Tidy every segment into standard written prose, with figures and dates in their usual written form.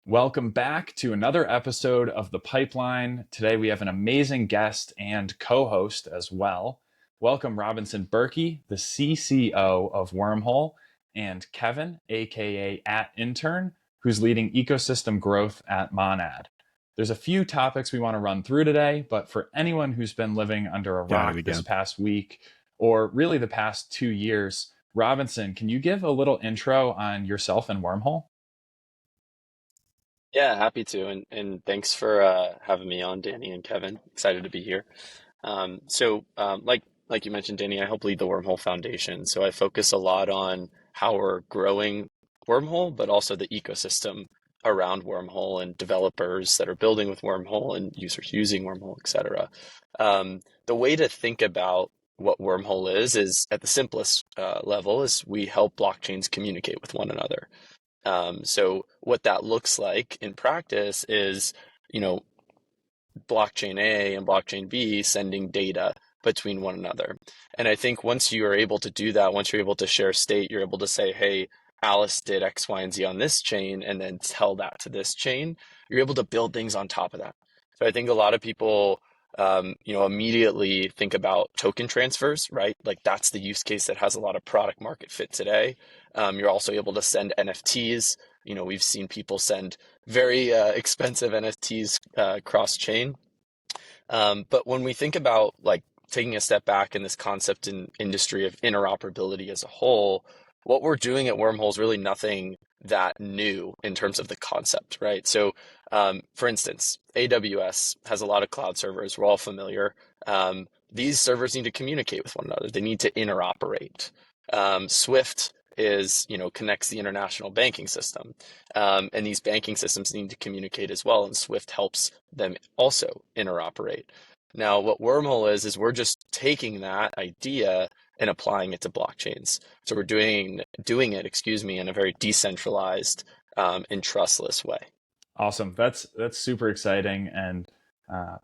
Welcome back to another episode of The Pipeline. Today we have an amazing guest and co host as well. Welcome, Robinson Burkey, the CCO of Wormhole, and Kevin, aka at Intern, who's leading ecosystem growth at Monad. There's a few topics we want to run through today, but for anyone who's been living under a rock this past week, or really the past 2 years, Robinson, can you give a little intro on yourself and Wormhole? Yeah, happy to, and thanks for having me on, Danny and Kevin. Excited to be here. Like you mentioned, Danny, I help lead the Wormhole Foundation. So I focus a lot on how we're growing Wormhole, but also the ecosystem around Wormhole and developers that are building with Wormhole and users using Wormhole, etc. The way to think about what Wormhole is at the simplest level is we help blockchains communicate with one another. So what that looks like in practice is, you know, blockchain A and blockchain B sending data between one another. And I think once you are able to do that, once you're able to share state, you're able to say, hey, Alice did X, Y, and Z on this chain, and then tell that to this chain. You're able to build things on top of that. So I think a lot of people, immediately think about token transfers, right? Like that's the use case that has a lot of product market fit today. You're also able to send NFTs. We've seen people send very expensive NFTs cross chain. But when we think about like taking a step back in this concept in industry of interoperability as a whole, what we're doing at Wormhole is really nothing that new in terms of the concept, right? So, for instance, AWS has a lot of cloud servers. We're all familiar. These servers need to communicate with one another. They need to interoperate. Swift connects the international banking system. And these banking systems need to communicate as well, and Swift helps them also interoperate. Now, what Wormhole is we're just taking that idea and applying it to blockchains. So we're doing it, in a very decentralized and trustless way. Awesome. That's super exciting, and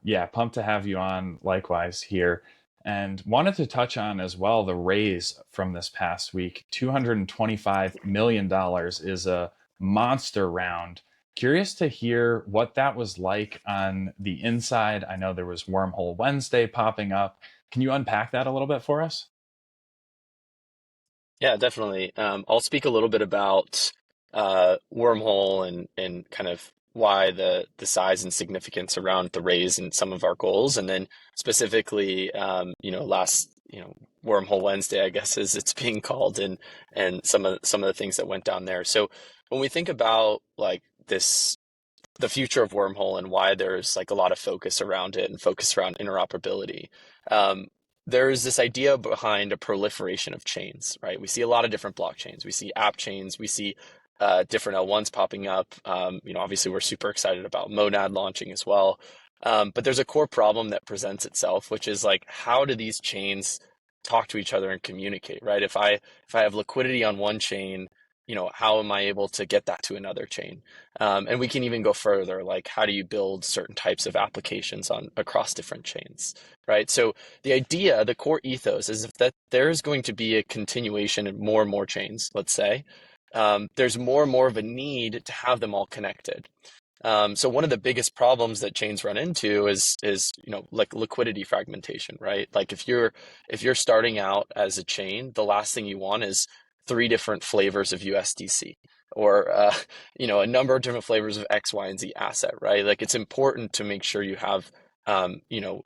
yeah, pumped to have you on likewise here. And wanted to touch on as well the raise from this past week. $225 million is a monster round. Curious to hear what that was like on the inside. I know there was Wormhole Wednesday popping up. Can you unpack that a little bit for us? Yeah, definitely. I'll speak a little bit about Wormhole and kind of why the size and significance around the raise and some of our goals, and then specifically, last Wormhole Wednesday, I guess, as it's being called, and some of the things that went down there. So when we think about like this, the future of Wormhole and why there's like a lot of focus around it and focus around interoperability. Um, there's this idea behind a proliferation of chains, right? We see a lot of different blockchains. We see app chains. We see different L1s popping up. Obviously, we're super excited about Monad launching as well. But there's a core problem that presents itself, which is like, how do these chains talk to each other and communicate, right? If I have liquidity on one chain, how am I able to get that to another chain? And we can even go further, like how do you build certain types of applications on across different chains, right? So the idea, the core ethos is that there's going to be a continuation of more and more chains, let's say. There's more and more of a need to have them all connected. So one of the biggest problems that chains run into is like liquidity fragmentation, right? Like if you're starting out as a chain, the last thing you want is three different flavors of USDC or a number of different flavors of X, Y, and Z asset, right? Like it's important to make sure you have um, you know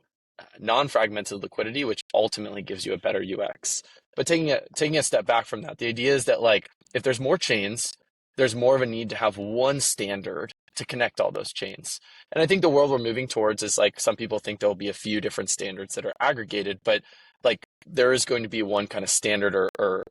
non-fragmented liquidity, which ultimately gives you a better UX. But taking a step back from that, the idea is that like if there's more chains, there's more of a need to have one standard to connect all those chains. And I think the world we're moving towards is like some people think there'll be a few different standards that are aggregated, but like there is going to be one kind of standard or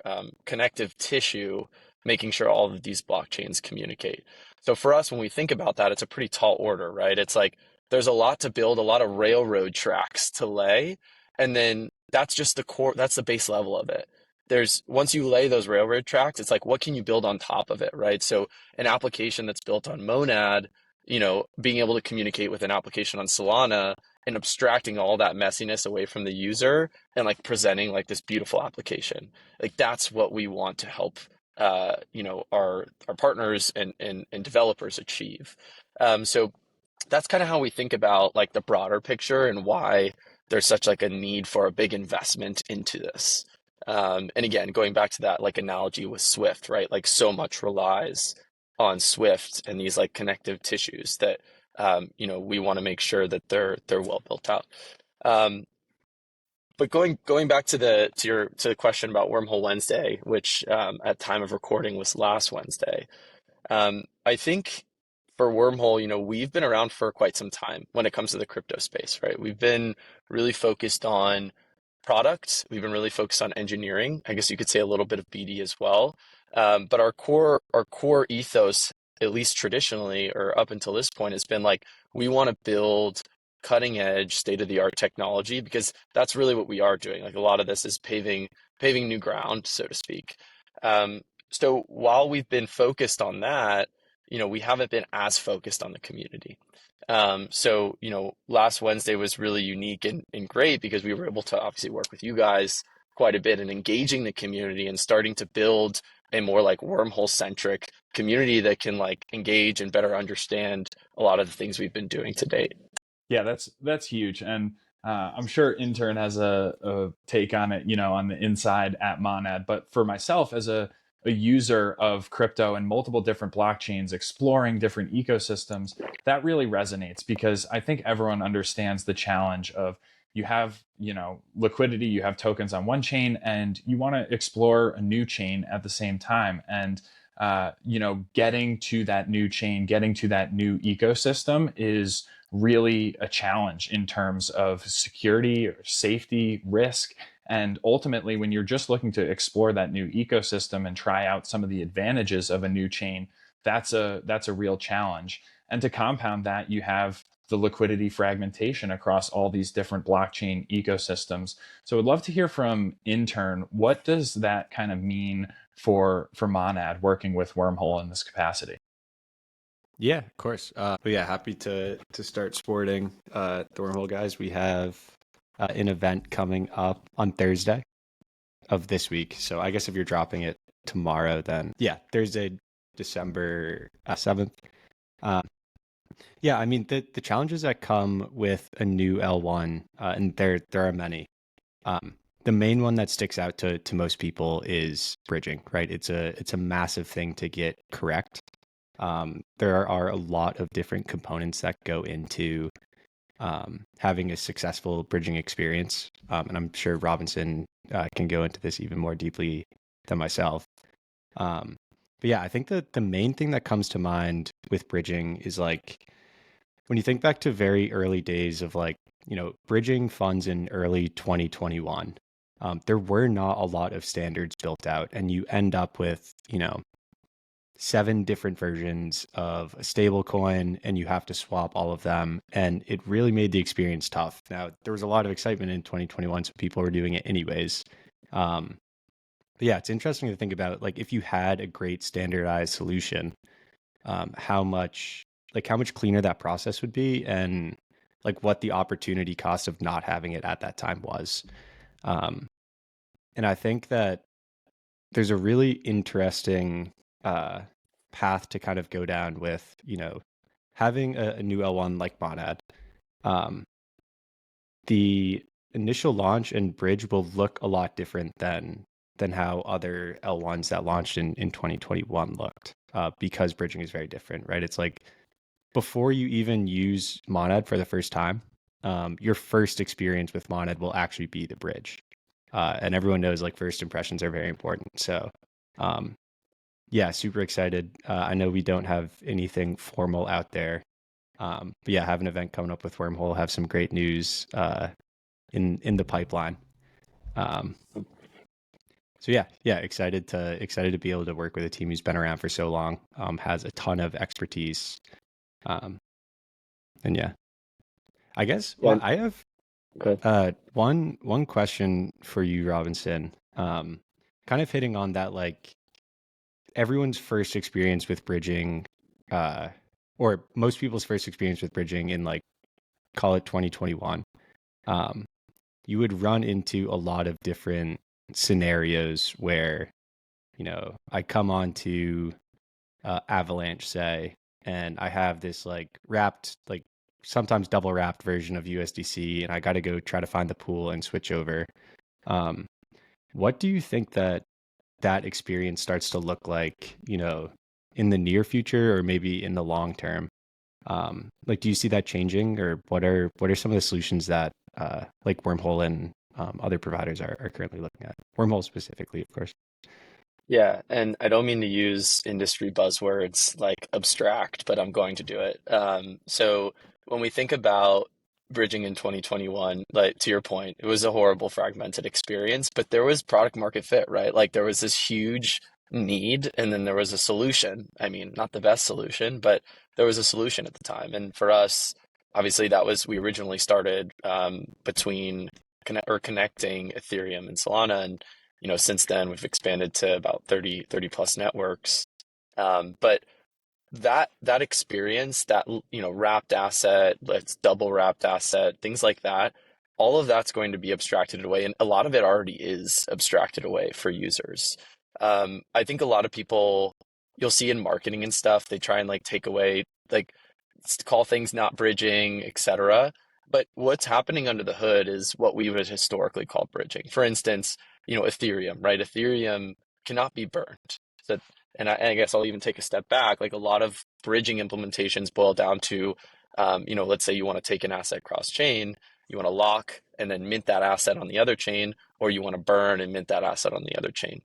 connective tissue making sure all of these blockchains communicate. So for us, when we think about that, it's a pretty tall order, right? It's like there's a lot to build, a lot of railroad tracks to lay, and then that's just the core, that's the base level of it. There's once you lay those railroad tracks, it's like what can you build on top of it, right? So an application that's built on Monad, being able to communicate with an application on Solana and abstracting all that messiness away from the user and like presenting like this beautiful application. Like that's what we want to help our partners and developers achieve. So that's kind of how we think about like the broader picture and why there's such like a need for a big investment into this. And again, going back to that like analogy with Swift, right? Like so much relies on Swift and these like connective tissues that we want to make sure that they're well built out. Um, but going back to the question about Wormhole Wednesday, which at time of recording was last Wednesday. I think for Wormhole, we've been around for quite some time when it comes to the crypto space, right? We've been really focused on product. We've been really focused on engineering. I guess you could say a little bit of BD as well. But our core ethos, at least traditionally or up until this point, has been like we want to build cutting edge, state of the art technology because that's really what we are doing. Like a lot of this is paving new ground, so to speak. So while we've been focused on that, we haven't been as focused on the community. So last Wednesday was really unique and great because we were able to obviously work with you guys quite a bit and engaging the community and starting to build a more like wormhole centric community that can like engage and better understand a lot of the things we've been doing to date. Yeah, that's huge, and I'm sure Intern has a take on it, on the inside at Monad. But for myself, as a user of crypto and multiple different blockchains, exploring different ecosystems, that really resonates because I think everyone understands the challenge of you have, liquidity, you have tokens on one chain, and you want to explore a new chain at the same time, and getting to that new chain, getting to that new ecosystem is really a challenge in terms of security or safety risk. And ultimately, when you're just looking to explore that new ecosystem and try out some of the advantages of a new chain, that's a real challenge. And to compound that, you have the liquidity fragmentation across all these different blockchain ecosystems. So I'd love to hear from Intern. What does that kind of mean for Monad working with Wormhole in this capacity? Yeah, of course. But yeah, happy to start sporting the Wormhole guys. We have an event coming up on Thursday of this week. So I guess if you're dropping it tomorrow, then yeah, Thursday, December 7th. Um, yeah, I mean the challenges that come with a new L1, and there are many. The main one that sticks out to most people is bridging, right? It's a massive thing to get correct. There are a lot of different components that go into having a successful bridging experience. And I'm sure Robinson can go into this even more deeply than myself. But yeah, I think that the main thing that comes to mind with bridging is like when you think back to very early days of like, bridging funds in early 2021, there were not a lot of standards built out, and you end up with, 7 different versions of a stable coin, and you have to swap all of them. And it really made the experience tough. Now, there was a lot of excitement in 2021, so people were doing it anyways. Um, but yeah, it's interesting to think about like if you had a great standardized solution, how much cleaner that process would be, and like what the opportunity cost of not having it at that time was. Um, and I think that there's a really interesting path to kind of go down with, having a new L1 like Monad. Um, the initial launch and bridge will look a lot different than how other L1s that launched in 2021 looked, because bridging is very different, right? It's like before you even use Monad for the first time, your first experience with Monad will actually be the bridge. And everyone knows like first impressions are very important. So, um, yeah, super excited. I know we don't have anything formal out there. But yeah, have an event coming up with Wormhole, have some great news in the pipeline. Um, so yeah, excited to be able to work with a team who's been around for so long, has a ton of expertise. Um, and yeah, I guess Yeah, I have good. one question for you, Robinson. Kind of hitting on that, like everyone's first experience with bridging, uh, or most people's first experience with bridging in like call it 2021. Um, you would run into a lot of different scenarios where I come on to Avalanche, say, and I have this like wrapped, like sometimes double wrapped version of USDC, and I got to go try to find the pool and switch over. Um, what do you think that experience starts to look like, in the near future or maybe in the long term? Like, do you see that changing, or what are some of the solutions that like Wormhole and other providers are currently looking at? Wormhole specifically, of course. Yeah, and I don't mean to use industry buzzwords like abstract, but I'm going to do it. So when we think about bridging in 2021, like to your point, it was a horrible fragmented experience, but there was product market fit, right? Like there was this huge need, and then there was a solution. I mean, not the best solution, but there was a solution at the time. And for us, obviously, we originally started between connecting Ethereum and Solana, and since then we've expanded to about 30 plus networks. But that experience, that wrapped asset, let's double wrapped asset, things like that, all of that's going to be abstracted away, and a lot of it already is abstracted away for users. I think a lot of people you'll see in marketing and stuff, they try and like take away, like call things not bridging, etc. But what's happening under the hood is what we would historically call bridging. For instance, Ethereum, right? Ethereum cannot be burned. So, and I guess I'll even take a step back. Like a lot of bridging implementations boil down to, let's say you want to take an asset cross chain, you want to lock and then mint that asset on the other chain, or you want to burn and mint that asset on the other chain.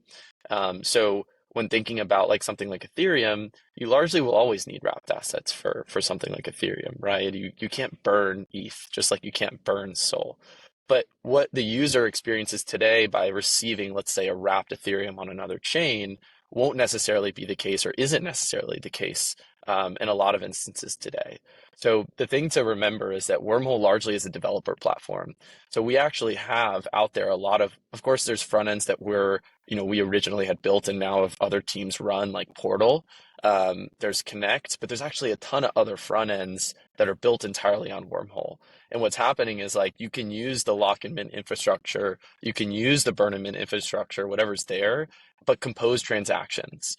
So when thinking about like something like Ethereum, you largely will always need wrapped assets for something like Ethereum, right? You can't burn ETH just like you can't burn Sol. But what the user experiences today by receiving, let's say, a wrapped Ethereum on another chain won't necessarily be the case or isn't necessarily the case in a lot of instances today. So the thing to remember is that Wormhole largely is a developer platform. So we actually have out there a lot of course, there's front ends that we originally had built and now have other teams run like Portal. There's Connect, but there's actually a ton of other front ends that are built entirely on Wormhole. And what's happening is like you can use the lock and mint infrastructure, you can use the burn and mint infrastructure, whatever's there, but compose transactions.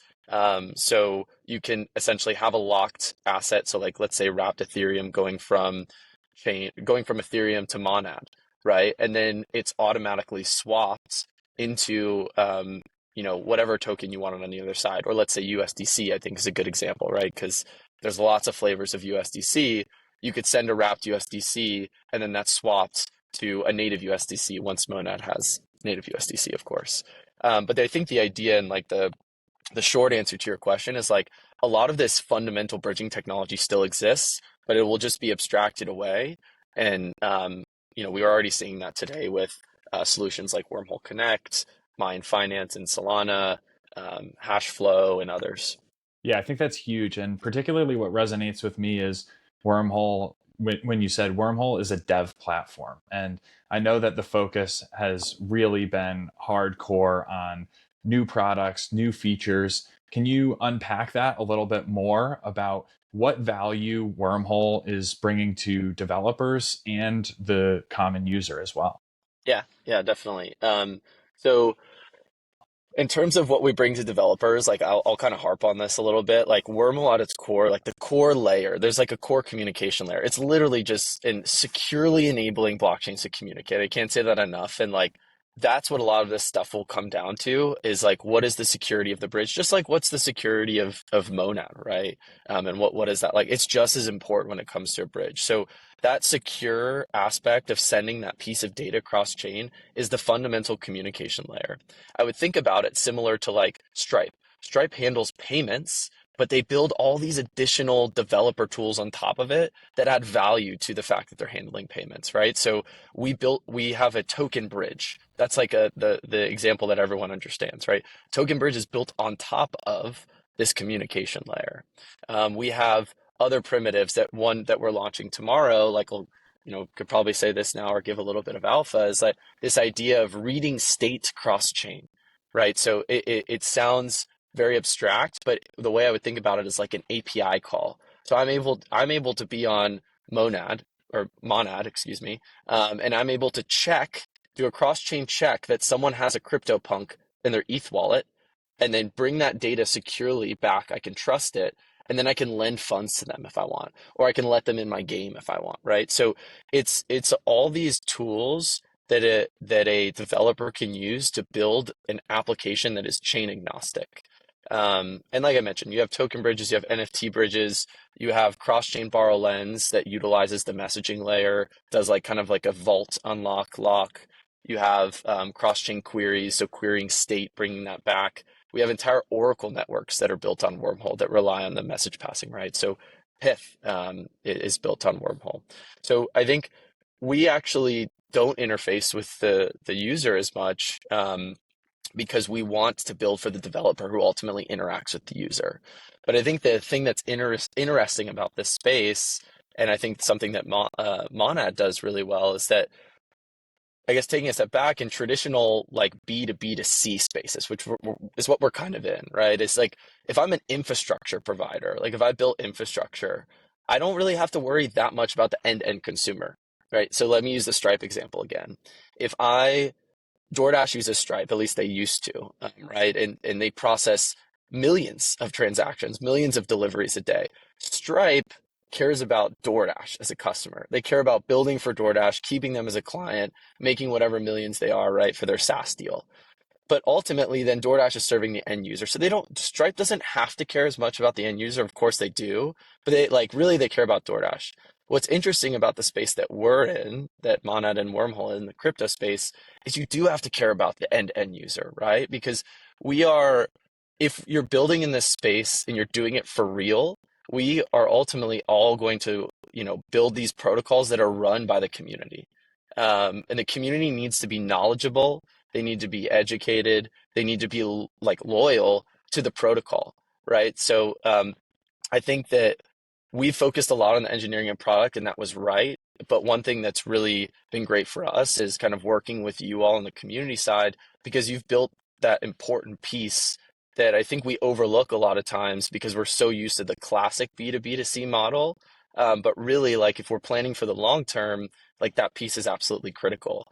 So you can essentially have a locked asset. So like let's say wrapped Ethereum going from Ethereum to Monad, right? And then it's automatically swapped into whatever token you want on the other side. Or let's say USDC, I think is a good example, right? Because there's lots of flavors of USDC. You could send a wrapped USDC and then that's swapped to a native USDC once Monad has native USDC, of course. But I think the idea and like the short answer to your question is like a lot of this fundamental bridging technology still exists, but it will just be abstracted away. And we are already seeing that today with solutions like Wormhole Connect, Mine Finance and Solana, Hashflow, and others. Yeah, I think that's huge. And particularly what resonates with me is Wormhole, when you said Wormhole is a dev platform. And I know that the focus has really been hardcore on new products, new features. Can you unpack that a little bit more about what value Wormhole is bringing to developers and the common user as well? Yeah, definitely. So in terms of what we bring to developers, like I'll kind of harp on this a little bit. Like Wormhole at its core, like the core layer, there's like a core communication layer. It's literally just in securely enabling blockchains to communicate. I can't say that enough. And like that's what a lot of this stuff will come down to is like what is the security of the bridge? Just like what's the security of Monad, right? And what is that like? It's just as important when it comes to a bridge. So that secure aspect of sending that piece of data cross chain is the fundamental communication layer. I would think about it similar to like Stripe. Stripe handles payments, but they build all these additional developer tools on top of it that add value to the fact that they're handling payments, right? So we have a token bridge. That's like the example that everyone understands, right? Token bridge is built on top of this communication layer. We have other primitives that we're launching tomorrow, like could probably say this now or give a little bit of alpha, is like this idea of reading state cross chain, right? So it sounds very abstract, but the way I would think about it is like an API call. So I'm able to be on Monad, excuse me, and I'm able to do a cross chain check that someone has a CryptoPunk in their ETH wallet, and then bring that data securely back. I can trust it. And then I can lend funds to them if I want, or I can let them in my game if I want, right? So it's all these tools that a developer can use to build an application that is chain agnostic. And like I mentioned, you have token bridges, you have NFT bridges, you have cross-chain borrow lens that utilizes the messaging layer, does like kind of like a vault unlock lock. You have cross-chain queries, so querying state, bringing that back. We have entire Oracle networks that are built on Wormhole that rely on the message passing, right? So Pith is built on Wormhole. So I think we actually don't interface with the user as much, because we want to build for the developer who ultimately interacts with the user. But I think the thing that's interesting about this space, and I think something that Monad does really well, is that, I guess, taking a step back, in traditional like B to B to C spaces, which is what we're kind of in, right? It's like, if I'm an infrastructure provider, like if I built infrastructure, I don't really have to worry that much about the end-to-end consumer, right? So let me use the Stripe example again. If DoorDash uses Stripe, at least they used to, right? And they process millions of transactions, millions of deliveries a day. Stripe cares about DoorDash as a customer. They care about building for DoorDash, keeping them as a client, making whatever millions they are, right, for their SaaS deal. But ultimately, then DoorDash is serving the end user. So Stripe doesn't have to care as much about the end user. Of course they do, but they care about DoorDash. What's interesting about the space that we're in, that Monad and Wormhole in the crypto space, is you do have to care about the end user, right? Because if you're building in this space and you're doing it for real, we are ultimately all going to, build these protocols that are run by the community. And the community needs to be knowledgeable. They need to be educated. They need to be like loyal to the protocol, right? So I think that we focused a lot on the engineering and product, and that was right. But one thing that's really been great for us is kind of working with you all on the community side, because you've built that important piece that I think we overlook a lot of times because we're so used to the classic B2B2C model. But really, like, if we're planning for the long term, like, that piece is absolutely critical.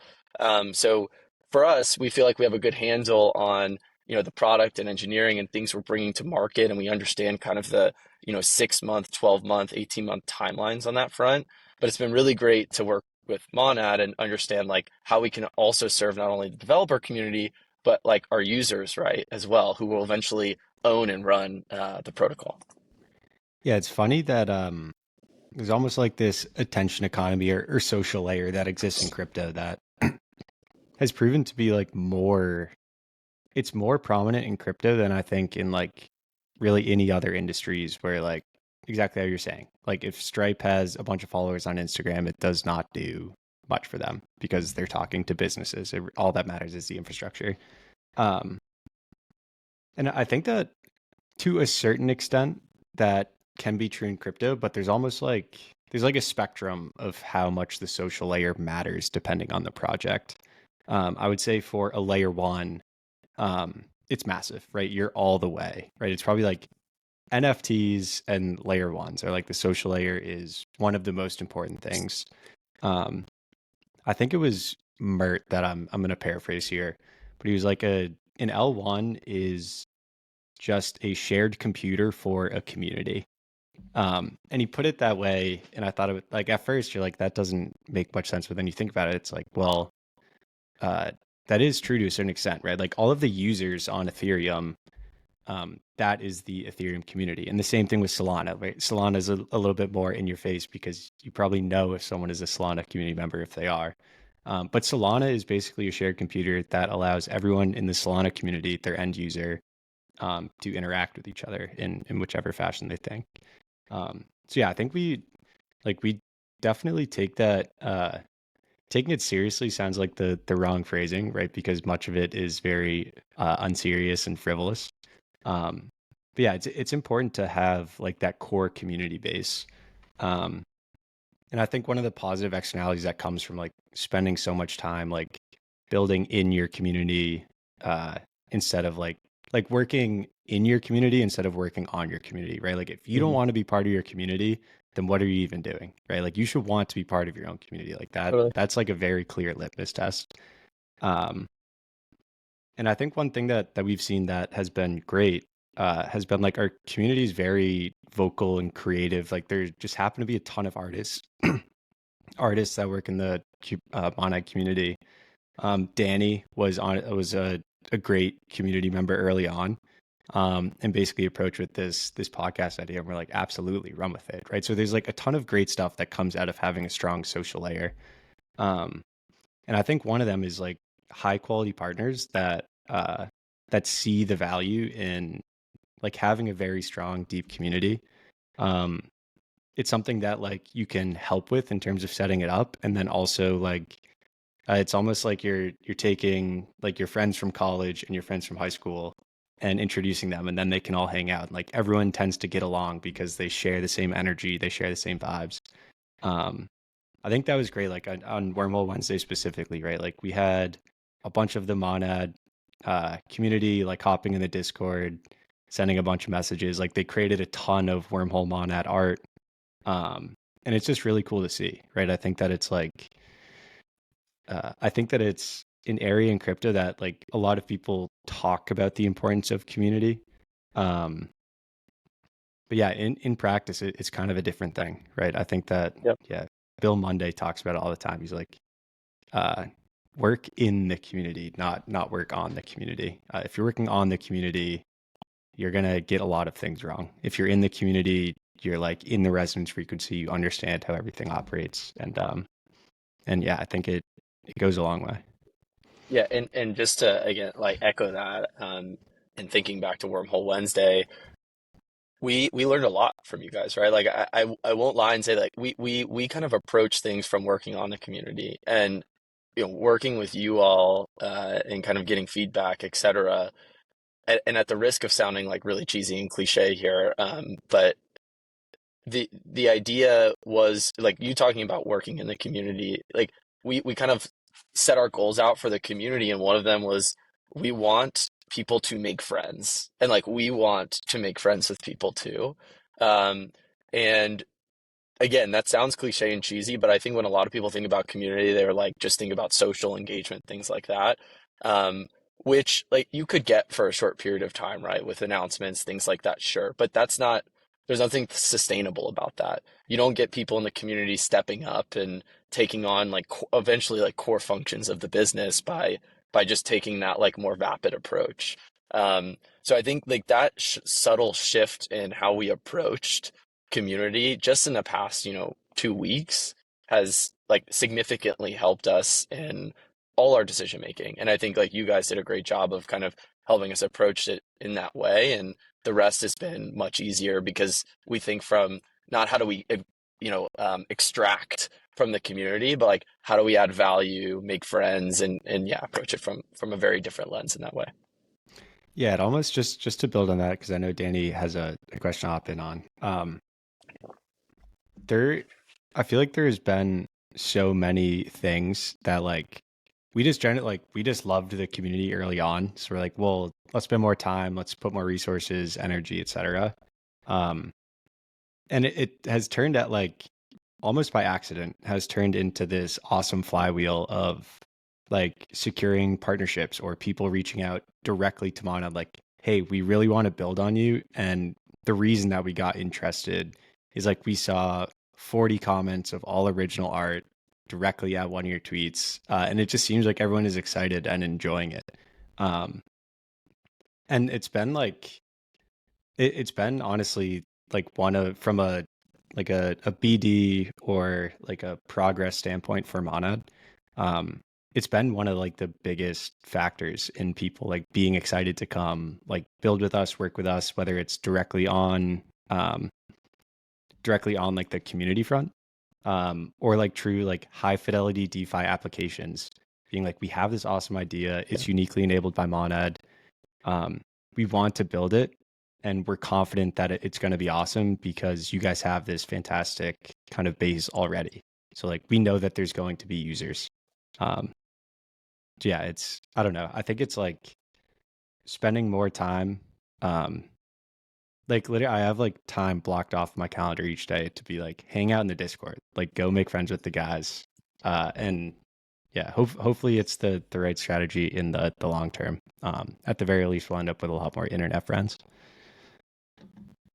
So for us, we feel like we have a good handle on, the product and engineering and things we're bringing to market, and we understand kind of the 6-month, 12-month, 18-month timelines on that front. But it's been really great to work with Monad and understand like how we can also serve not only the developer community, but like our users, right, as well, who will eventually own and run the protocol. Yeah, it's funny that there's almost like this attention economy or social layer that exists in crypto that has proven to be like it's more prominent in crypto than I think in like really any other industries, where like exactly how you're saying, like if Stripe has a bunch of followers on Instagram, it does not do much for them because they're talking to businesses. All that matters is the infrastructure. Um, and I think that to a certain extent that can be true in crypto, but there's like a spectrum of how much the social layer matters depending on the project. I would say for a layer one, it's massive, right? You're all the way, right? It's probably like NFTs and layer ones are like the social layer is one of the most important things. Um, I think it was Mert that I'm gonna paraphrase here, but he was like an L1 is just a shared computer for a community. And he put it that way, and I thought it would, like, at first you're like, that doesn't make much sense, but then you think about it, it's like, well, uh, that is true to a certain extent, right? Like all of the users on Ethereum, that is the Ethereum community. And the same thing with Solana, right? Solana is a little bit more in your face because you probably know if someone is a Solana community member if they are. But Solana is basically a shared computer that allows everyone in the Solana community, their end user, to interact with each other in whichever fashion they think. So yeah, I think we definitely take that. Taking it seriously sounds like the wrong phrasing, right? Because much of it is very unserious and frivolous. Um, but yeah, it's important to have like that core community base. Um, and I think one of the positive externalities that comes from like spending so much time like building in your community, instead of like working in your community instead of working on your community, right? Like if you don't Mhm. want to be part of your community, then what are you even doing, right? Like you should want to be part of your own community like that. Totally. That's like a very clear litmus test. Um, And I think one thing that we've seen that has been great has been like our community is very vocal and creative. Like there just happen to be a ton of artists that work in the Monad community. Danny was a great community member early on, and basically approached with this podcast idea, and we're like, absolutely, run with it, right? So there's like a ton of great stuff that comes out of having a strong social layer, um, and I think one of them is like high quality partners that see the value in like having a very strong, deep community. Um, it's something that like you can help with in terms of setting it up, and then also like it's almost like you're taking like your friends from college and your friends from high school and introducing them, and then they can all hang out. Like everyone tends to get along because they share the same energy, they share the same vibes. Um, I think that was great. Like on Wormhole Wednesday specifically, right? Like we had a bunch of the Monad community like hopping in the Discord, sending a bunch of messages. Like they created a ton of Wormhole Monad art, and it's just really cool to see, right? I think that it's an area in crypto that like a lot of people talk about the importance of community. Um, but yeah, in practice, it's kind of a different thing, right? I think that, Yep. yeah, Bill Monday talks about it all the time. He's like, uh, work in the community, not work on the community. If you're working on the community, you're gonna get a lot of things wrong. If you're in the community, you're like in the resonance frequency, you understand how everything operates, and yeah, I think it goes a long way. Yeah, and just to again like echo that, and thinking back to Wormhole Wednesday, we learned a lot from you guys, right? Like I won't lie and say like we kind of approach things from working on the community and working with you all and kind of getting feedback, etc. And at the risk of sounding like really cheesy and cliche here, but the idea was like you talking about working in the community, like we kind of set our goals out for the community, and one of them was we want people to make friends, and like we want to make friends with people too. And again, that sounds cliche and cheesy, but I think when a lot of people think about community, they're like just think about social engagement, things like that. Um, which like you could get for a short period of time, right? With announcements, things like that, sure. But there's nothing sustainable about that. You don't get people in the community stepping up and taking on like eventually like core functions of the business by just taking that like more vapid approach. So I think like that subtle shift in how we approached community just in the past 2 weeks has like significantly helped us in all our decision making, and I think like you guys did a great job of kind of helping us approach it in that way, and the rest has been much easier because we think from not how do we extract from the community, but like how do we add value, make friends, and yeah, approach it from a very different lens in that way. Yeah, it almost just to build on that, because I know Danny has a question to hop in on. There, I feel like there has been so many things that like we just loved the community early on. So we're like, well, let's spend more time, let's put more resources, energy, etc. Um, and it has turned out like almost by accident has turned into this awesome flywheel of like securing partnerships or people reaching out directly to Mana like, hey, we really want to build on you. And the reason that we got interested is like we saw 40 comments of all original art directly at one of your tweets. And it just seems like everyone is excited and enjoying it. Um, and it's been like, it's been honestly like one of from a like a BD or like a progress standpoint for Monad. It's been one of like the biggest factors in people like being excited to come like build with us, work with us, whether it's directly on like the community front, or like true like high fidelity DeFi applications. Being like, we have this awesome idea, it's uniquely enabled by Monad. We want to build it, and we're confident that it's going to be awesome because you guys have this fantastic kind of base already. So like we know that there's going to be users. Um, so yeah, I don't know. I think it's like spending more time. Like literally, I have like time blocked off my calendar each day to be like hang out in the Discord, like go make friends with the guys, and Yeah, hopefully it's the right strategy in the long term. At the very least, we'll end up with a lot more internet friends.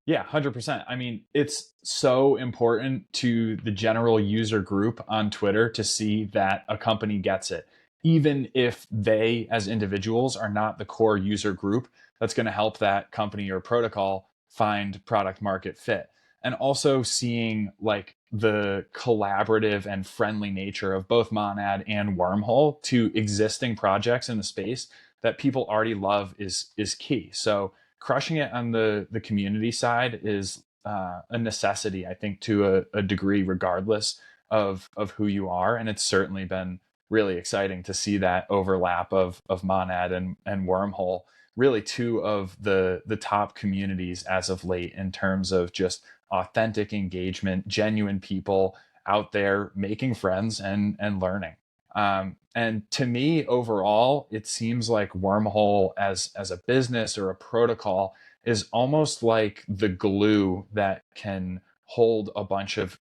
Yeah, 100%. I mean, it's so important to the general user group on Twitter to see that a company gets it. Even if they, as individuals, are not the core user group, that's going to help that company or protocol find product market fit. And also seeing like the collaborative and friendly nature of both Monad and Wormhole to existing projects in the space that people already love is key. So crushing it on the community side is a necessity, I think, to a degree, regardless of who you are. And it's certainly been really exciting to see that overlap of Monad and Wormhole, really two of the top communities as of late in terms of just authentic engagement, genuine people out there making friends and learning. And to me, overall, it seems like Wormhole as a business or a protocol is almost like the glue that can hold a bunch of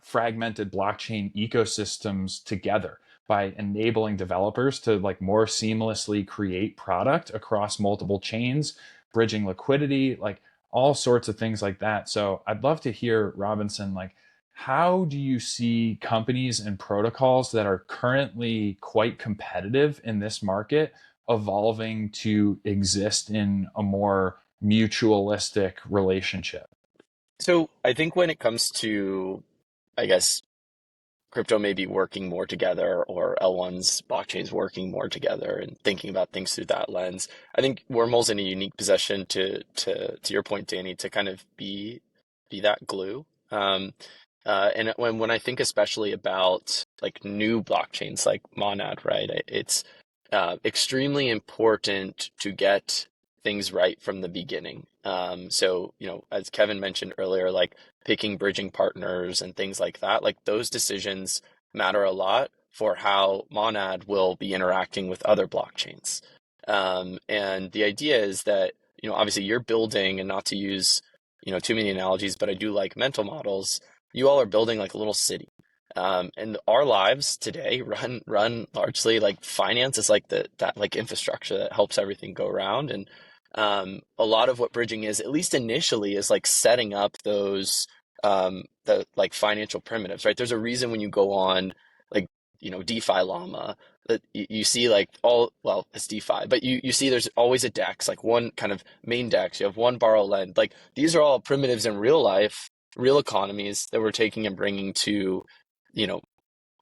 fragmented blockchain ecosystems together by enabling developers to like more seamlessly create product across multiple chains, bridging liquidity, like all sorts of things like that. So I'd love to hear, Robinson, like how do you see companies and protocols that are currently quite competitive in this market evolving to exist in a more mutualistic relationship? So I think when it comes to, I guess, crypto maybe working more together or L1's blockchains working more together and thinking about things through that lens, I think Wormhole's in a unique position to your point, Danny, to kind of be that glue. And when I think especially about like new blockchains like Monad, right? It's extremely important to get things right from the beginning. So, as Kevin mentioned earlier, like picking bridging partners and things like that, like those decisions matter a lot for how Monad will be interacting with other blockchains. And the idea is that, obviously you're building, and not to use, too many analogies, but I do like mental models. You all are building like a little city. And our lives today run largely like finance is like that like infrastructure that helps everything go around. And a lot of what bridging is, at least initially, is like setting up those the like financial primitives, right? There's a reason when you go on like DeFi Llama that you see like well, it's DeFi, but you see there's always a DEX, like one kind of main DEX. You have one borrow lend. Like these are all primitives in real life, real economies that we're taking and bringing to you know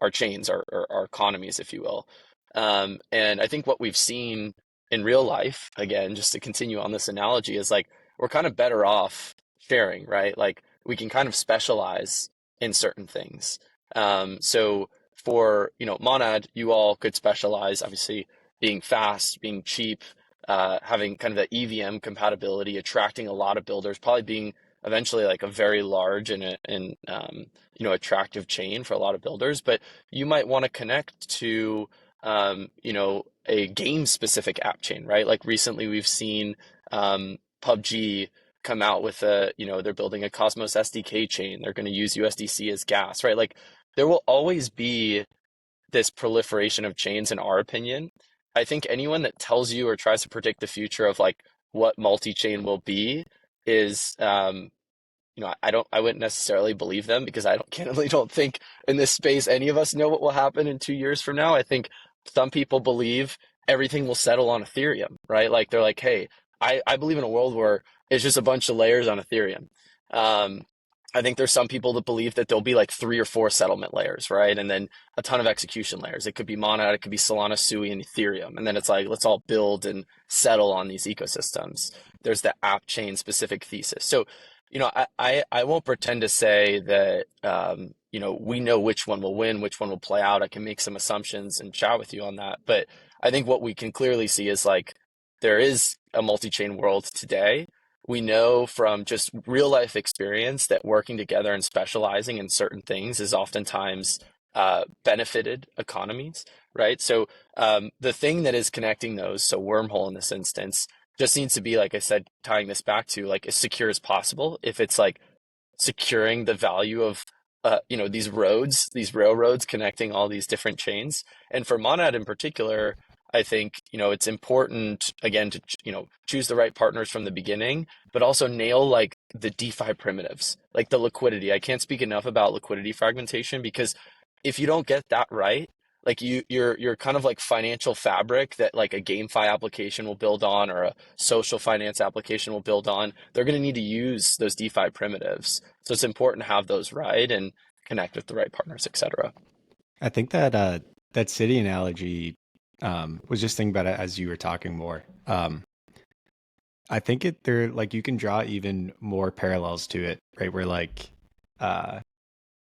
our chains, our economies, if you will. And I think what we've seen in real life, again, just to continue on this analogy, is like we're kind of better off sharing, right? Like we can kind of specialize in certain things. So for Monad, you all could specialize, obviously, being fast, being cheap, having kind of the EVM compatibility, attracting a lot of builders, probably being eventually like a very large and attractive chain for a lot of builders. But you might want to connect to a game specific app chain, right? Like recently we've seen PUBG come out with they're building a Cosmos SDK chain. They're going to use USDC as gas, right? Like there will always be this proliferation of chains, in our opinion. I think anyone that tells you or tries to predict the future of like what multi-chain will be is I wouldn't necessarily believe them, because I candidly don't think in this space any of us know what will happen in 2 years from now. I think some people believe everything will settle on Ethereum, right? Like they're like, hey, I believe in a world where it's just a bunch of layers on Ethereum. I think there's some people that believe that there'll be like 3 or 4 settlement layers, right? And then a ton of execution layers. It could be Monad, it could be Solana, Sui, and Ethereum. And then it's like, let's all build and settle on these ecosystems. There's the app chain specific thesis. So, I won't pretend to say that, we know which one will win, which one will play out. I can make some assumptions and chat with you on that. But I think what we can clearly see is like, there is a multi-chain world today. We know from just real life experience that working together and specializing in certain things is oftentimes benefited economies, right? So the thing that is connecting those, so Wormhole in this instance, just needs to be, like I said, tying this back to like as secure as possible. If it's like securing the value of these roads, these railroads connecting all these different chains. And for Monad in particular, I think, it's important again to, choose the right partners from the beginning, but also nail like the DeFi primitives, like the liquidity. I can't speak enough about liquidity fragmentation because if you don't get that right, like you're kind of like financial fabric that like a GameFi application will build on or a social finance application will build on. They're going to need to use those DeFi primitives. So it's important to have those right and connect with the right partners, etc. I think that that city analogy was just thinking about it as you were talking more. I think there like you can draw even more parallels to it, right? Where uh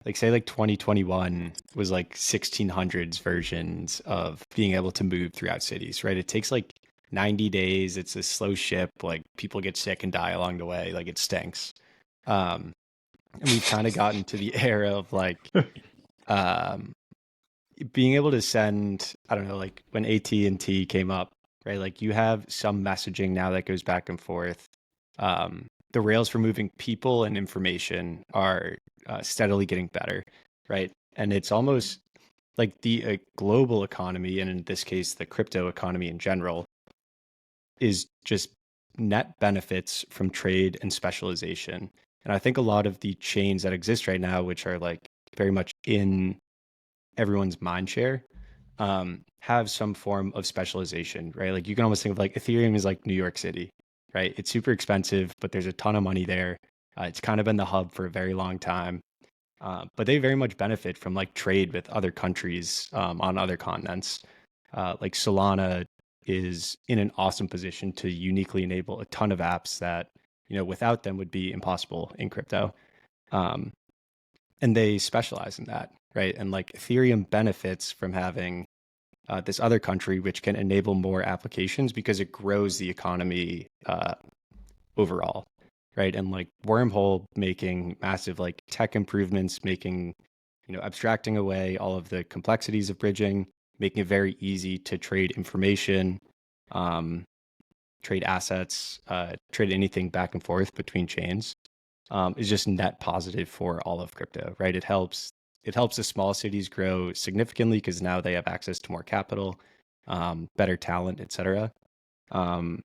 like say like 2021 was like 1600s versions of being able to move throughout cities, right? It takes like 90 days. It's a slow ship. Like people get sick and die along the way. Like it stinks. Um, and we've kind of gotten to the era of like um, being able to send, I don't know, like when AT&T came up, right? Like you have some messaging now that goes back and forth. The rails for moving people and information are steadily getting better, right? And it's almost like the global economy, and in this case, the crypto economy in general, is just net benefits from trade and specialization. And I think a lot of the chains that exist right now, which are like very much in everyone's mind share, have some form of specialization, right? Like you can almost think of like Ethereum is like New York City, right? It's super expensive, but there's a ton of money there. It's kind of been the hub for a very long time. But they very much benefit from like trade with other countries on other continents. Like Solana is in an awesome position to uniquely enable a ton of apps that, without them would be impossible in crypto. Um, and they specialize in that, right? And like Ethereum benefits from having this other country, which can enable more applications because it grows the economy overall, right? And like Wormhole making massive like tech improvements, making, abstracting away all of the complexities of bridging, making it very easy to trade information, um, trade assets, trade anything back and forth between chains, is just net positive for all of crypto, right? It helps the small cities grow significantly because now they have access to more capital, better talent, etc. Um,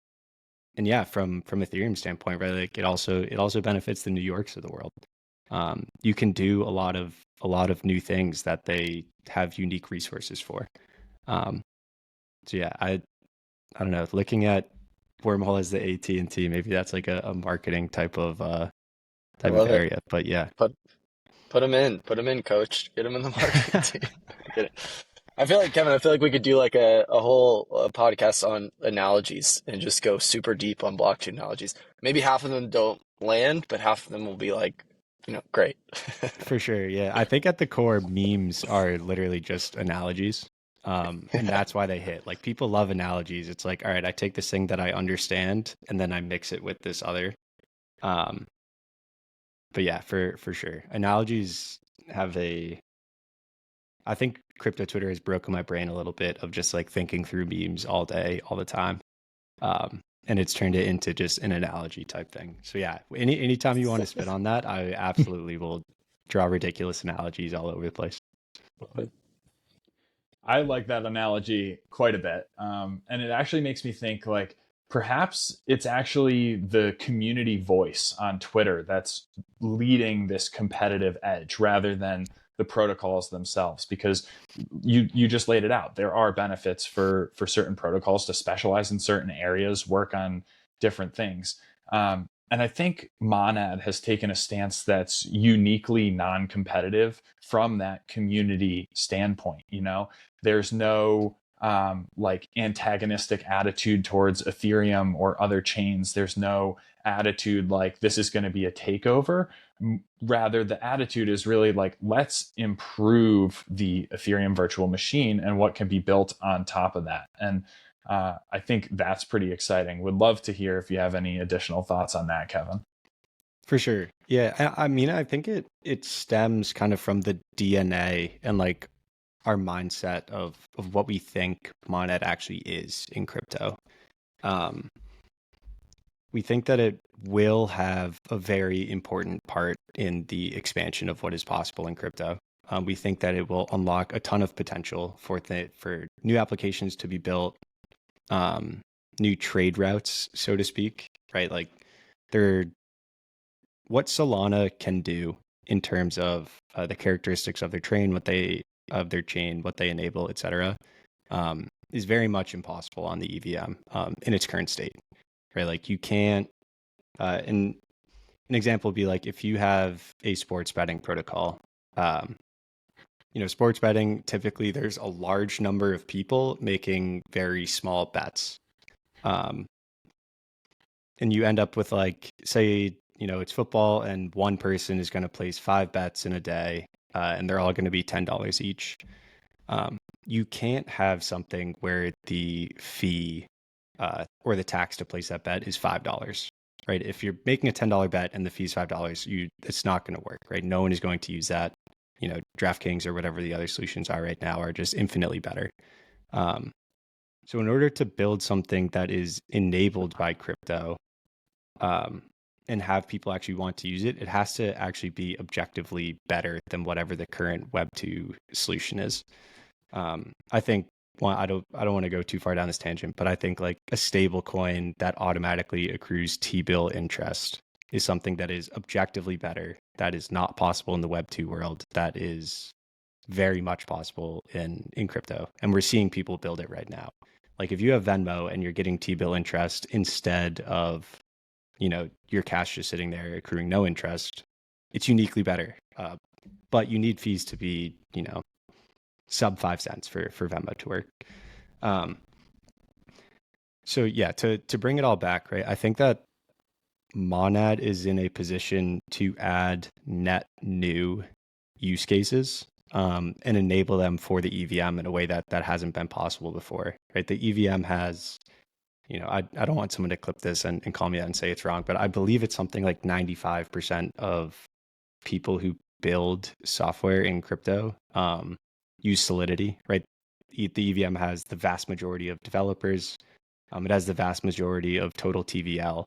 and yeah, from Ethereum standpoint, right? Like it also benefits the New Yorks of the world. You can do a lot of new things that they have unique resources for. Um, so yeah, I don't know. Looking at Wormhole as the AT&T, maybe that's like a marketing I type of love it. area. But yeah, Put put him in, coach. Get him in the marketing team. Get it. I feel like Kevin. I feel like we could do like a whole podcast on analogies and just go super deep on blockchain analogies. Maybe half of them don't land, but half of them will be like, great. for sure. Yeah, I think at the core, memes are literally just analogies. And that's why they hit. Like people love analogies. It's like, all right, I take this thing that I understand and then I mix it with this other. Um, but yeah, for sure, analogies have a. I think crypto Twitter has broken my brain a little bit of just like thinking through memes all day, all the time. And it's turned it into just an analogy type thing. So yeah, anytime you want to spit on that, I absolutely will draw ridiculous analogies all over the place. I like that analogy quite a bit. And it actually makes me think like perhaps it's actually the community voice on Twitter that's leading this competitive edge rather than the protocols themselves, because you just laid it out. There are benefits for certain protocols to specialize in certain areas, work on different things. And I think Monad has taken a stance that's uniquely non-competitive from that community standpoint. There's no like antagonistic attitude towards Ethereum or other chains. There's no attitude like this is going to be a takeover. Rather, the attitude is really like, let's improve the Ethereum virtual machine and what can be built on top of that. And I think that's pretty exciting. Would love to hear if you have any additional thoughts on that, Kevin. For sure. Yeah. I mean, I think it stems kind of from the DNA and like our mindset of what we think Monet actually is in crypto. Um, we think that it will have a very important part in the expansion of what is possible in crypto. We think that it will unlock a ton of potential for new applications to be built, new trade routes, so to speak, right? Like what Solana can do in terms of the characteristics of their chain, what they enable, etc., is very much impossible on the EVM in its current state, right? Like you can't. And an example would be like if you have a sports betting protocol. Sports betting, typically there's a large number of people making very small bets. And you end up with like, say, it's football and one person is going to place 5 bets in a day, and they're all going to be $10 each. You can't have something where the fee or the tax to place that bet is $5, right? If you're making a $10 bet and the fee is $5, it's not going to work, right? No one is going to use that. DraftKings or whatever the other solutions are right now are just infinitely better. So in order to build something that is enabled by crypto, and have people actually want to use it, it has to actually be objectively better than whatever the current Web 2 solution is. I think, well, I don't want to go too far down this tangent, but I think like a stable coin that automatically accrues T-bill interest is something that is objectively better, that is not possible in the Web 2 world, that is very much possible in crypto. And we're seeing people build it right now. Like if you have Venmo and you're getting T-bill interest instead of, your cash just sitting there accruing no interest, it's uniquely better. But you need fees to be, sub 5 cents for Venmo to work. So yeah, to bring it all back, right? I think that Monad is in a position to add net new use cases and enable them for the EVM in a way that hasn't been possible before, right? The EVM has, I don't want someone to clip this and call me out and say it's wrong, but I believe it's something like 95% of people who build software in crypto use Solidity, right? The EVM has the vast majority of developers. It has the vast majority of total TVL.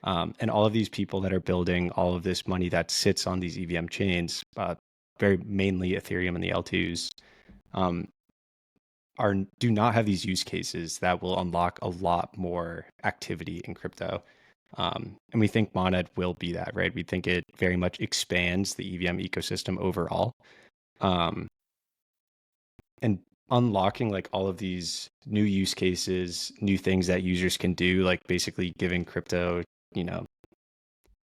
And all of these people that are building all of this money that sits on these EVM chains, very mainly Ethereum and the L2s, do not have these use cases that will unlock a lot more activity in crypto. And we think Monad will be that, right? We think it very much expands the EVM ecosystem overall. And unlocking like all of these new use cases, new things that users can do, like basically giving crypto,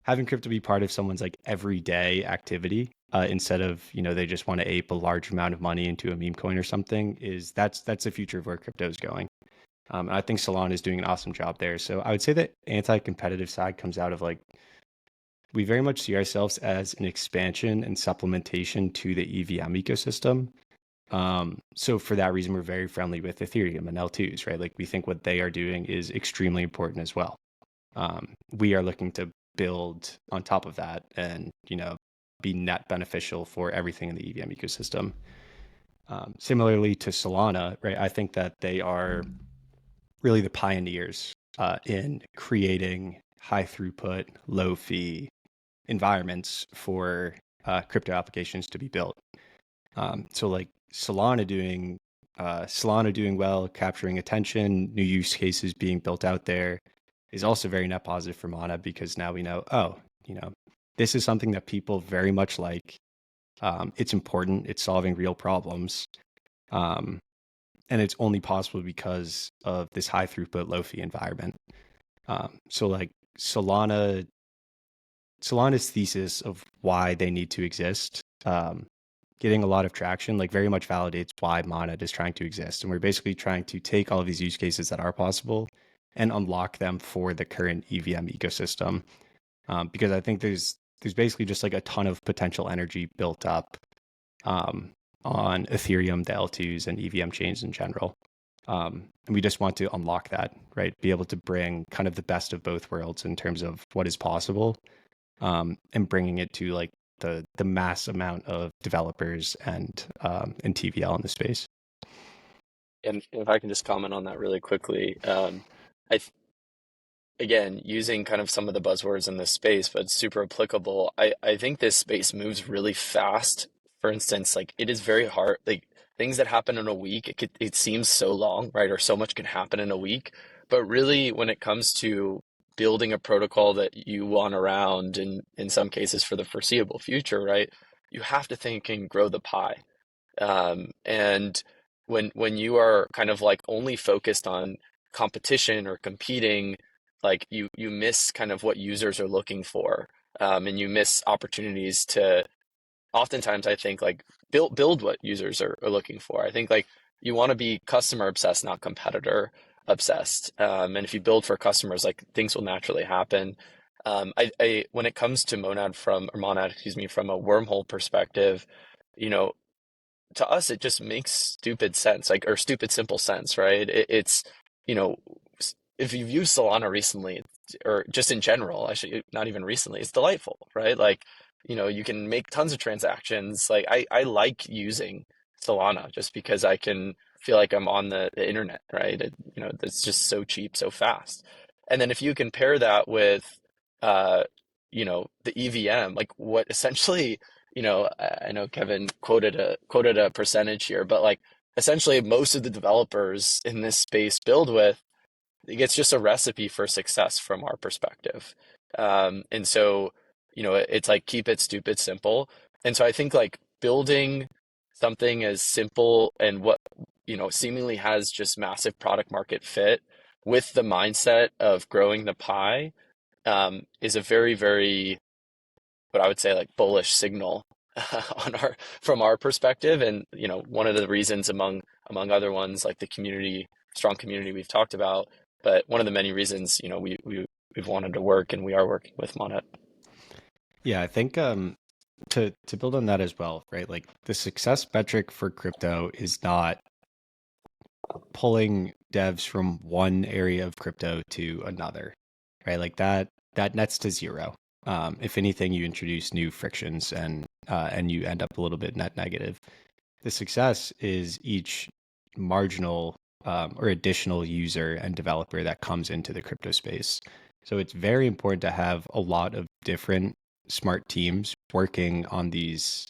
having crypto be part of someone's like everyday activity instead of, they just want to ape a large amount of money into a meme coin or something, that's the future of where crypto is going. And I think Solana is doing an awesome job there. So I would say that anti-competitive side comes out of like, we very much see ourselves as an expansion and supplementation to the EVM ecosystem. So for that reason, we're very friendly with Ethereum and L2s, right? Like we think what they are doing is extremely important as well. We are looking to build on top of that and, be net beneficial for everything in the EVM ecosystem. Similarly to Solana, right? I think that they are really the pioneers in creating high throughput, low fee environments for crypto applications to be built. So like Solana doing well, capturing attention, new use cases being built out there is also very net positive for Mana, because now we know, this is something that people very much like. It's important. It's solving real problems. And it's only possible because of this high throughput, low fee environment. So like Solana's thesis of why they need to exist, getting a lot of traction, like very much validates why Monad is trying to exist. And we're basically trying to take all of these use cases that are possible and unlock them for the current EVM ecosystem. Because I think there's basically just like a ton of potential energy built up on Ethereum, the L2s, and EVM chains in general. And we just want to unlock that, right? Be able to bring kind of the best of both worlds in terms of what is possible, and bringing it to like the mass amount of developers and TVL in the space. And if I can just comment on that really quickly, again, using kind of some of the buzzwords in this space, but it's super applicable. I think this space moves really fast. For instance, like it is very hard, like things that happen in a week, it seems so long, right? Or so much can happen in a week. But really, when it comes to building a protocol that you want around, and in some cases for the foreseeable future, right? You have to think and grow the pie. And when you are kind of like only focused on competition or competing, like you miss kind of what users are looking for, and you miss opportunities to oftentimes I think like build what users are looking for. I think like you want to be customer obsessed, not competitor obsessed. And if you build for customers, like things will naturally happen. I when it comes to Monad, excuse me, from a wormhole perspective, you know, to us it just makes stupid sense, like or stupid simple sense, right? It's you know if you've used Solana recently or just in general, actually not even recently, it's delightful, right? Like you can make tons of transactions. Like I like using Solana just because I can feel like I'm on the internet, right? It's just so cheap, so fast. And then if you compare that with uh the EVM, like what essentially I know Kevin quoted a percentage here, but like essentially most of the developers in this space build with, it's just a recipe for success from our perspective. And so, it's like keep it stupid simple. And so I think like building something as simple and what, seemingly has just massive product market fit with the mindset of growing the pie, is a very, very what I would say like bullish signal on our from our perspective. And one of the reasons among other ones like the strong community we've talked about, but one of the many reasons we've wanted to work and we are working with Monet. Yeah, I think to build on that as well, right? Like the success metric for crypto is not pulling devs from one area of crypto to another, right? Like that nets to zero. If anything, you introduce new frictions and you end up a little bit net negative. The success is each marginal or additional user and developer that comes into the crypto space. So it's very important to have a lot of different smart teams working on these,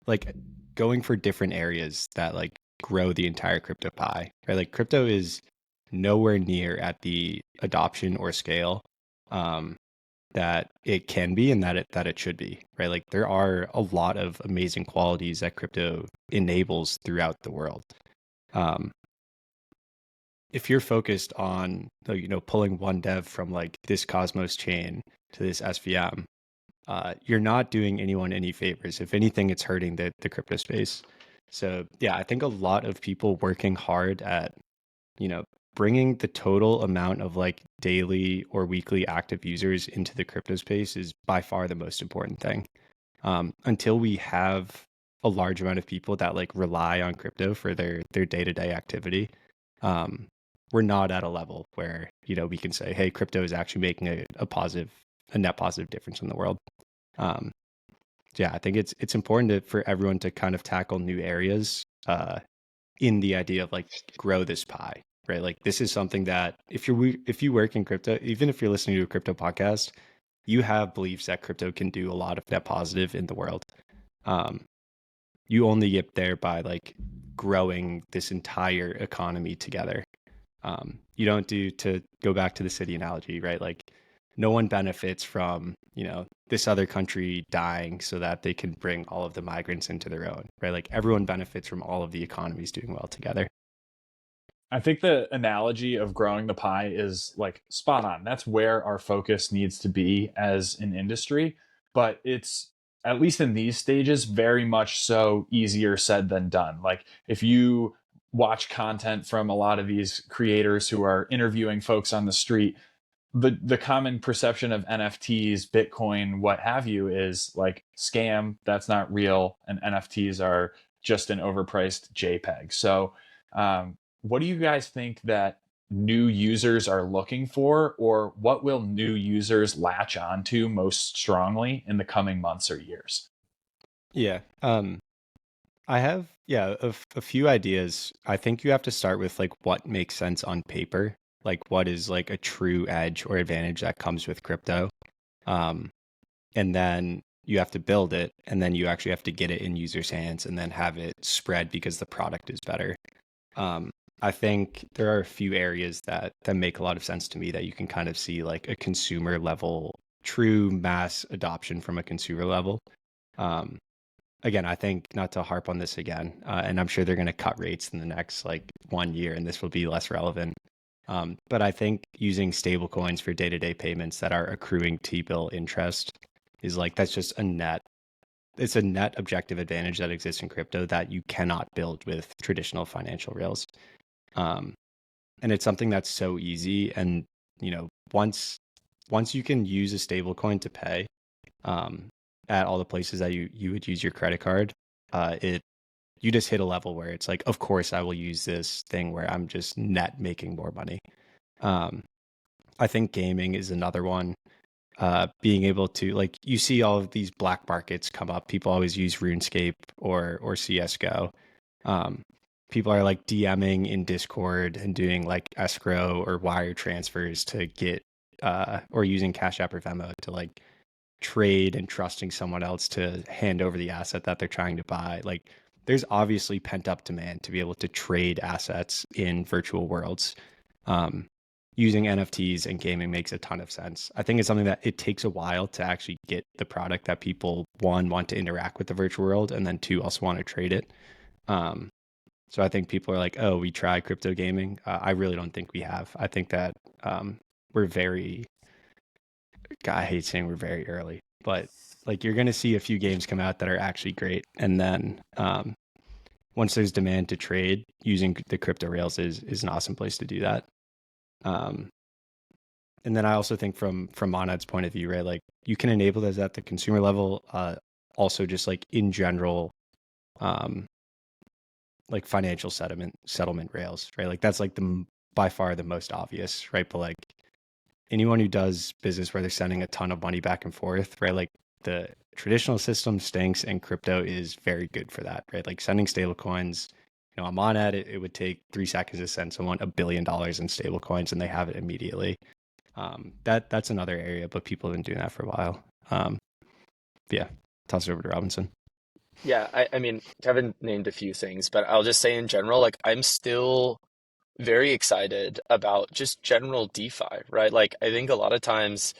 like going for different areas that like grow the entire crypto pie, right? Like crypto is nowhere near at the adoption or scale um, that it can be and that it should be, right? Like there are a lot of amazing qualities that crypto enables throughout the world. Um, if you're focused on pulling one dev from like this Cosmos chain to this SVM, you're not doing anyone any favors. If anything, it's hurting the crypto space. So yeah, I think a lot of people working hard at you know bringing the total amount of like daily or weekly active users into the crypto space is by far the most important thing. Until we have a large amount of people that like rely on crypto for their day-to-day activity, um, we're not at a level where we can say, hey, crypto is actually making a net positive difference in the world. um, yeah, I think it's important for everyone to kind of tackle new areas in the idea of like grow this pie, right? Like this is something that if you work in crypto, even if you're listening to a crypto podcast, you have beliefs that crypto can do a lot of net positive in the world. Um, you only get there by like growing this entire economy together. You don't do, to go back to the city analogy, right? Like no one benefits from, this other country dying so that they can bring all of the migrants into their own, right? Like everyone benefits from all of the economies doing well together. I think the analogy of growing the pie is like spot on. That's where our focus needs to be as an industry. But it's, at least in these stages, very much so easier said than done. Like if you watch content from a lot of these creators who are interviewing folks on the street, the common perception of NFTs, Bitcoin, what have you, is like scam. That's not real, and NFTs are just an overpriced JPEG. So, what do you guys think that new users are looking for, or what will new users latch onto most strongly in the coming months or years? Yeah. I have, a few ideas. I think you have to start with like what makes sense on paper, like what is like a true edge or advantage that comes with crypto. Um, and then you have to build it, and then you actually have to get it in users' hands and then have it spread because the product is better. Um, I think there are a few areas that make a lot of sense to me that you can kind of see like a consumer level, true mass adoption from a consumer level. Um, Again, I think not to harp on this again, and I'm sure they're going to cut rates in the next like 1 year, and this will be less relevant. But I think using stable coins for day-to-day payments that are accruing T-bill interest is like that's just it's a net objective advantage that exists in crypto that you cannot build with traditional financial rails. Um, and it's something that's so easy. And once you can use a stable coin to pay, um, at all the places that you would use your credit card, it you just hit a level where it's like, of course, I will use this thing where I'm just net making more money. Um, I think gaming is another one. Being able to like you see all of these black markets come up. People always use RuneScape or CS:GO. Um, People are like DMing in Discord and doing like escrow or wire transfers to get or using Cash App or Venmo to like trade and trusting someone else to hand over the asset that they're trying to buy. Like there's obviously pent up demand to be able to trade assets in virtual worlds. Um, Using NFTs and gaming makes a ton of sense. I think it's something that it takes a while to actually get the product that people, one, want to interact with the virtual world, and then two, also want to trade it. Um, so I think people are like, oh, we try crypto gaming. I really don't think we have. I think that we're very, God, I hate saying we're very early, but like you're going to see a few games come out that are actually great. And then once there's demand to trade, using the crypto rails is an awesome place to do that. Um, and then I also think from Monad's point of view, right, like you can enable this at the consumer level, also just like in general, um, like financial settlement rails, right? Like that's like the by far the most obvious, right? But like anyone who does business where they're sending a ton of money back and forth, right? Like the traditional system stinks, and crypto is very good for that, right? Like sending stable coins. I'm on at it. It would take 3 seconds to send someone $1 billion in stable coins, and they have it immediately. That's another area, but people have been doing that for a while. Yeah, toss it over to Robinson. Yeah, I mean, Kevin named a few things, but I'll just say in general, like I'm still very excited about just general DeFi, right? Like I think a lot of times,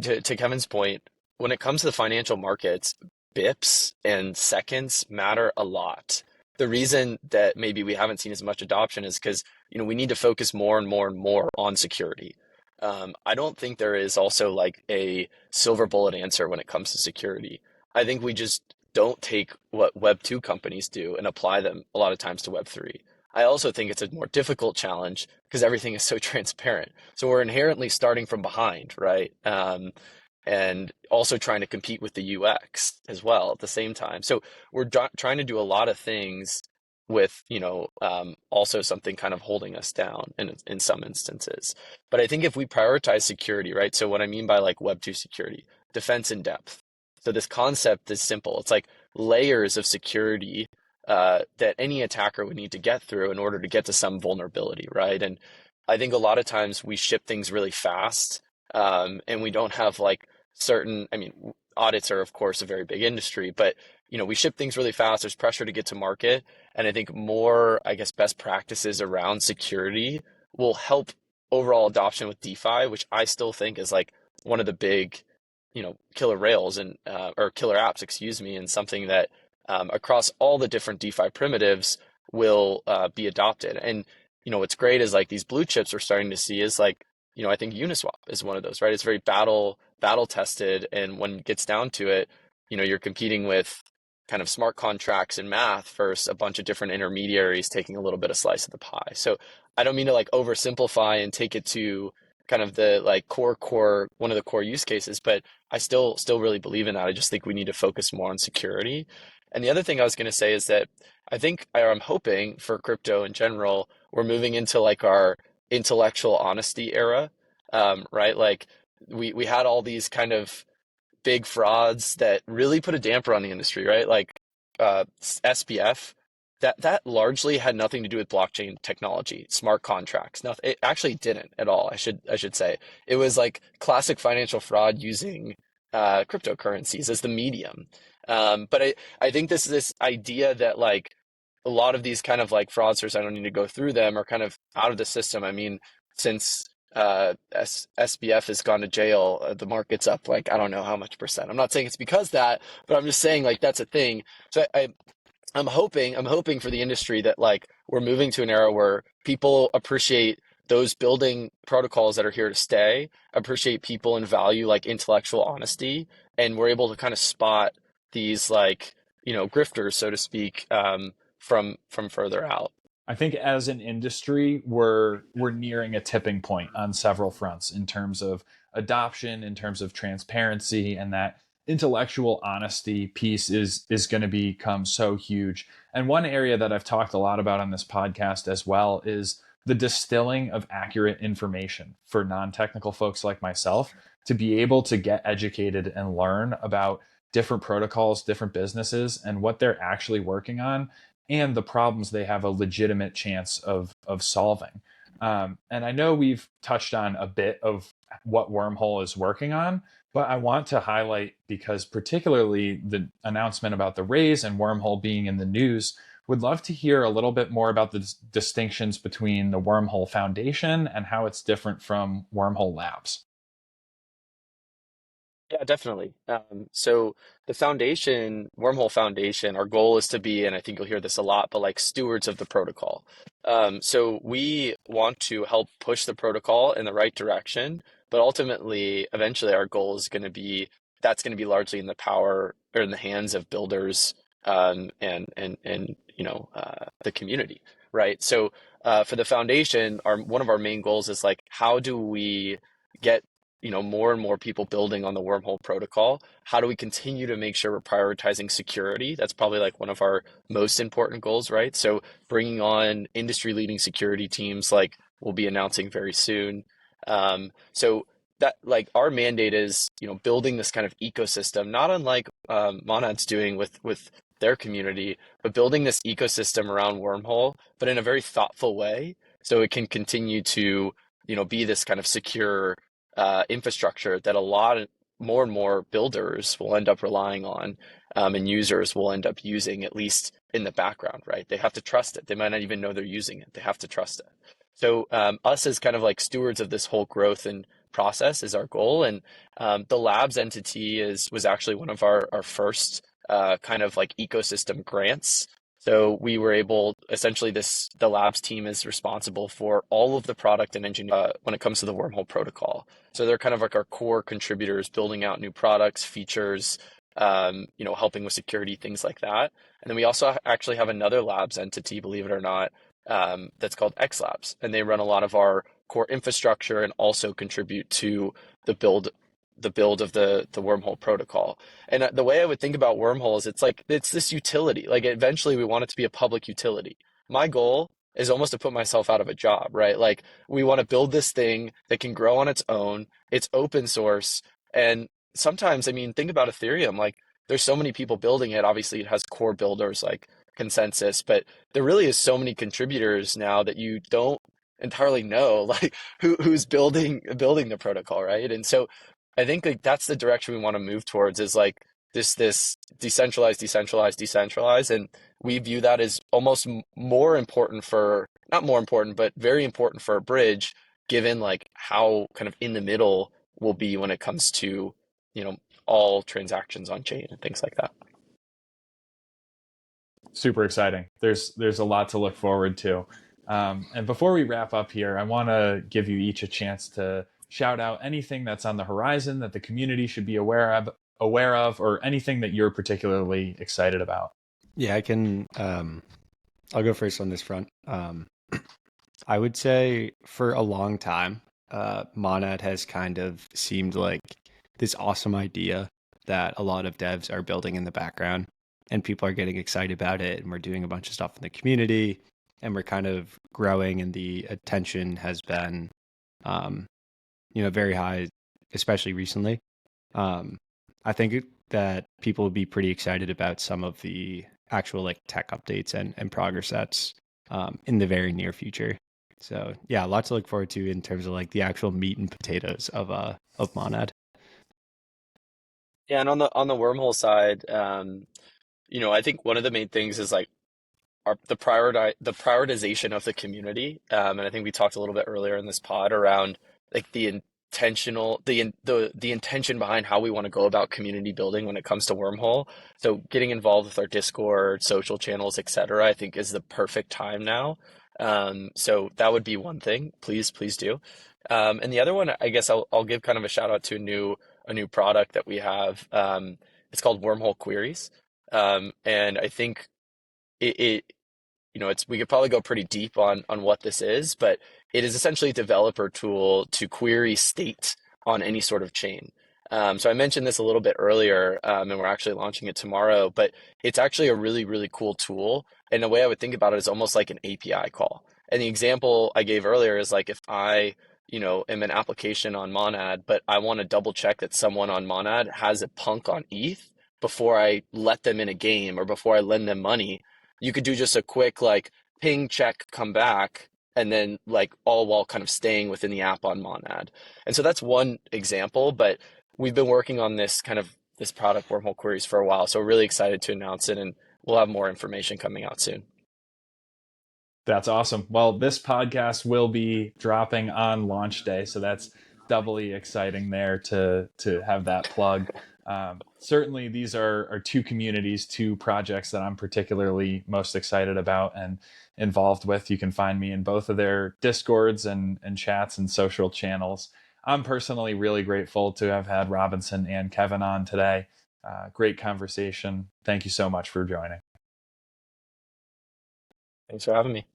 to Kevin's point, when it comes to the financial markets, bips and seconds matter a lot. The reason that maybe we haven't seen as much adoption is because, we need to focus more and more and more on security. I don't think there is also like a silver bullet answer when it comes to security. I think we just don't take what Web 2 companies do and apply them a lot of times to Web 3. I also think it's a more difficult challenge because everything is so transparent. So we're inherently starting from behind, right? And also trying to compete with the UX as well at the same time. So we're trying to do a lot of things with, also something kind of holding us down in some instances. But I think if we prioritize security, right? So what I mean by like Web 2 security, defense in depth. So this concept is simple. It's like layers of security that any attacker would need to get through in order to get to some vulnerability, right? And I think a lot of times we ship things really fast, and we don't have like certain, I mean, audits are of course a very big industry, but we ship things really fast. There's pressure to get to market, and I think more, I guess, best practices around security will help overall adoption with DeFi, which I still think is like one of the big, killer rails and or killer apps, excuse me, and something that across all the different DeFi primitives will be adopted. And what's great is like these blue chips we're starting to see is like, I think Uniswap is one of those, right? It's very battle tested, and when it gets down to it, you're competing with kind of smart contracts and math versus a bunch of different intermediaries taking a little bit of slice of the pie. So I don't mean to like oversimplify and take it to kind of the like core one of the core use cases, but I still really believe in that. I just think we need to focus more on security. And the other thing I was going to say is that I think, or I'm hoping for crypto in general, we're moving into like our intellectual honesty era, right? Like we had all these kind of big frauds that really put a damper on the industry, right? Like SBF, that largely had nothing to do with blockchain technology, smart contracts. Nothing, it actually didn't at all. I should say it was like classic financial fraud using cryptocurrencies as the medium. But I think this idea that like a lot of these kind of like fraudsters, I don't need to go through them, are kind of out of the system. I mean, since SBF has gone to jail, the market's up like I don't know how much percent. I'm not saying it's because that, but I'm just saying like that's a thing. So I'm hoping for the industry that like we're moving to an era where people appreciate those building protocols that are here to stay, appreciate people and value like intellectual honesty, and we're able to kind of spot these like, grifters, so to speak, from further out. I think as an industry, we're nearing a tipping point on several fronts in terms of adoption, in terms of transparency, and that intellectual honesty piece is going to become so huge. And one area that I've talked a lot about on this podcast as well is the distilling of accurate information for non-technical folks like myself to be able to get educated and learn about different protocols, different businesses, and what they're actually working on and the problems they have a legitimate chance of solving. And I know we've touched on a bit of what Wormhole is working on, but I want to highlight because particularly the announcement about the raise and Wormhole being in the news, would love to hear a little bit more about the distinctions between the Wormhole Foundation and how it's different from Wormhole Labs. Yeah, definitely. So the foundation, Wormhole Foundation, our goal is to be, and I think you'll hear this a lot, but like stewards of the protocol. So we want to help push the protocol in the right direction, but ultimately, eventually, our goal is going to be that's going to be largely in the power or in the hands of builders, and the community, right? So for the foundation, our one of our main goals is like how do we get more and more people building on the wormhole protocol? How do we continue to make sure we're prioritizing security? That's probably like one of our most important goals, right? So bringing on industry leading security teams like we'll be announcing very soon. So that like our mandate is building this kind of ecosystem, not unlike Monad's doing with their community, but building this ecosystem around wormhole, but in a very thoughtful way, so it can continue to be this kind of secure infrastructure that a lot of more and more builders will end up relying on, and users will end up using at least in the background, right? They have to trust it. They might not even know they're using it. They have to trust it. So us as kind of like stewards of this whole growth and process is our goal. And the labs entity was actually one of our first kind of like ecosystem grants. So we were able, essentially the labs team is responsible for all of the product and engineering when it comes to the wormhole protocol. So they're kind of like our core contributors, building out new products, features, helping with security, things like that. And then we also actually have another labs entity, believe it or not, that's called X Labs, and they run a lot of our core infrastructure and also contribute to the build of the wormhole protocol. And the way I would think about wormhole is it's this utility. Like eventually we want it to be a public utility. My goal is almost to put myself out of a job, right? Like we want to build this thing that can grow on its own. It's open source. And sometimes, I mean, think about Ethereum. Like there's so many people building it. Obviously it has core builders like consensus, but there really is so many contributors now that you don't entirely know like who's building the protocol, right? And so I think like that's the direction we want to move towards, is like this decentralized, and we view that as almost more important for, not more important, but very important for a bridge, given like how kind of in the middle will be when it comes to all transactions on chain and things like that. Super exciting. There's a lot to look forward to. And before we wrap up here, I want to give you each a chance to shout out anything that's on the horizon that the community should be aware of, or anything that you're particularly excited about. Yeah, I can. I'll go first on this front. I would say for a long time, Monad has kind of seemed like this awesome idea that a lot of devs are building in the background, and people are getting excited about it, and we're doing a bunch of stuff in the community, and we're kind of growing, and the attention has been, very high, especially recently. I think that people would be pretty excited about some of the actual like tech updates and progress that's in the very near future. So yeah, a lot to look forward to in terms of like the actual meat and potatoes of Monad. Yeah, and on the wormhole side, I think one of the main things is like the prioritization of the community. And I think we talked a little bit earlier in this pod around like the intention behind how we want to go about community building when it comes to Wormhole. So getting involved with our Discord, social channels, etc., I think is the perfect time now. So that would be one thing. Please do. And the other one, I guess I'll give kind of a shout out to a new product that we have. It's called Wormhole Queries. And I think it it's we could probably go pretty deep on what this is, but it is essentially a developer tool to query state on any sort of chain. So I mentioned this a little bit earlier, and we're actually launching it tomorrow, but it's actually a really, really cool tool. And the way I would think about it is almost like an API call. And the example I gave earlier is like if I, am an application on Monad, but I want to double check that someone on Monad has a punk on ETH before I let them in a game or before I lend them money, you could do just a quick like ping check, come back, and then like all while kind of staying within the app on Monad. And so that's one example, but we've been working on this product Wormhole Queries for a while. So we're really excited to announce it, and we'll have more information coming out soon. That's awesome. Well, this podcast will be dropping on launch day, so that's doubly exciting there to have that plug. Certainly, these are two communities, two projects that I'm particularly most excited about and involved with. You can find me in both of their Discords and chats and social channels. I'm personally really grateful to have had Robinson and Kevin on today. Great conversation. Thank you so much for joining. Thanks for having me.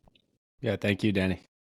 Yeah, thank you, Danny.